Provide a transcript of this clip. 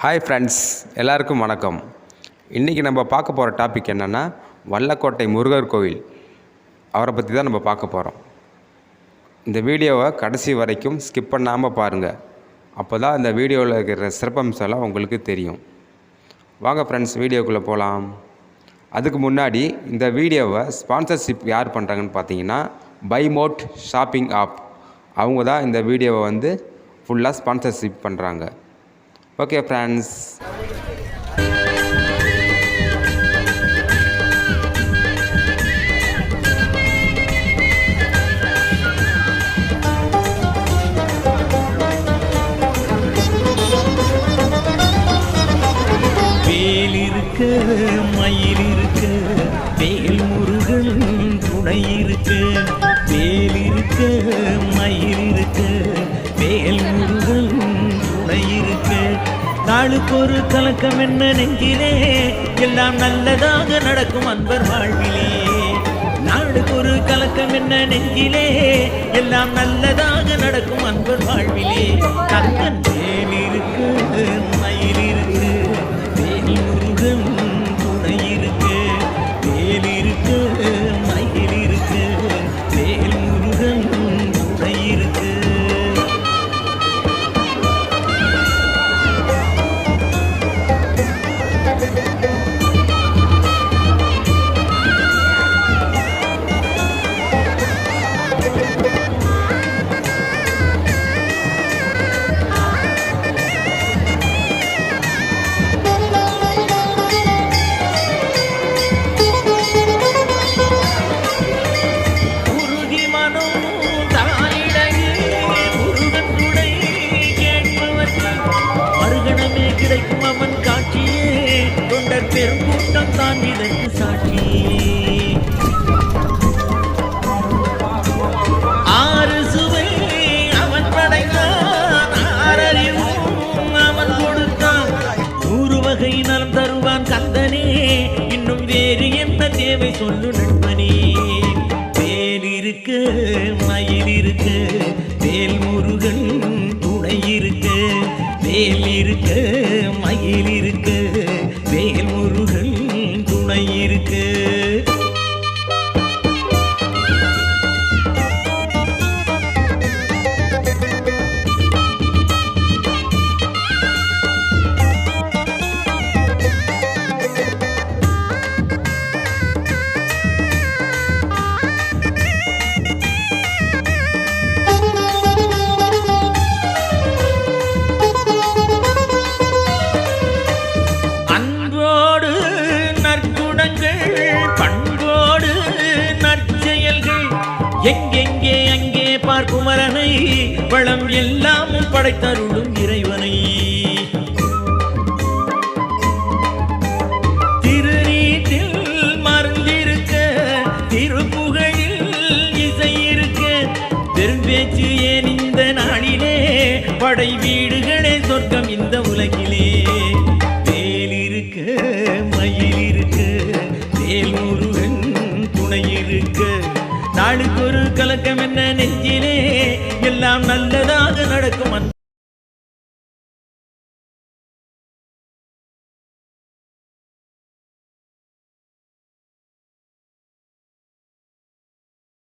Hi friends, எல்லாருக்கும் வணக்கம். இன்றைக்கி நம்ம பார்க்க போகிற டாபிக் என்னென்னா வல்லக்கோட்டை முருகர் கோவில். அவரை பற்றி தான் நம்ம பார்க்க போகிறோம். இந்த வீடியோவை கடைசி வரைக்கும் ஸ்கிப் பண்ணாமல் பாருங்கள். அப்போ தான் இந்த வீடியோவில் இருக்கிற சிறப்பம்சம்லாம் உங்களுக்கு தெரியும். வாங்க ஃப்ரெண்ட்ஸ், வீடியோக்குள்ளே போகலாம். அதுக்கு முன்னாடி இந்த வீடியோவை ஸ்பான்சர்ஷிப் யார் பண்ணுறாங்கன்னு பார்த்தீங்கன்னா பைமோட் ஷாப்பிங் ஆப். அவங்க தான் இந்த வீடியோவை ஃபுல்லாக ஸ்பான்சர்ஷிப் பண்ணுறாங்க. ஓகே ஃப்ரெண்ட்ஸ், வேல் இருக்க மயில் இருக்க வேல் முருகன் துணை இருக்க. வேல் இருக்க மயில் இருக்க வேல் முருகன் துணை இருக்க. நாளுக்கு ஒரு கலக்கம் என்ன நெஞ்சிலே, எல்லாம் நல்லதாக நடக்கும் அன்பர் வாழ்விலே. நாளுக்கு ஒரு கலக்கம் என்ன நெஞ்சிலே, எல்லாம் நல்லதாக நடக்கும் அன்பர் வாழ்விலே. கங்கன் வேல் இருக்கு மயில் இருக்கு வேல் முருகன் துணை இருக்கு. வேல் இருக்கு மயில் இருக்கு வேல் முருகன் துணை இருக்கு. கிடைக்கும் அவன் காட்சியே, தொண்டர் பெருங்கூட்டம் தான் இதற்கு சாட்சி. ஆறு சுவை அவன் படைத்தான், ஆறறிவும் அவன் கொடுத்தான். 100 வகை நலம் தருவான் கந்தனே, இன்னும் வேறு என்ன தேவை சொல்லு நண்பனே. வேல் இருக்க மயில் இருக்க வேல் முருகன் துணை இருக்க. வேல் இருக்க மயில் இருக்க வேல் முருகன் துணை இருக்க. எங்கெங்கே அங்கே பார்க்குமரனை, வளம் எல்லாமும் படைத்தருளும் இறைவனை. திருநீட்டில் மறந்திருக்க திருப்புகழில் இசை இருக்க. பெரும்பேச்சு ஏன் இந்த நாளிலே, படை வீடுகளே சொர்க்கம் இந்த உலகிலே. வேல் இருக்க மயில் இருக்க வேல் முருகன் துணை இருக்க. நாளுக்கு ஒரு கலக்கம் என்ன நெஞ்சிலே, எல்லாம் நல்லதா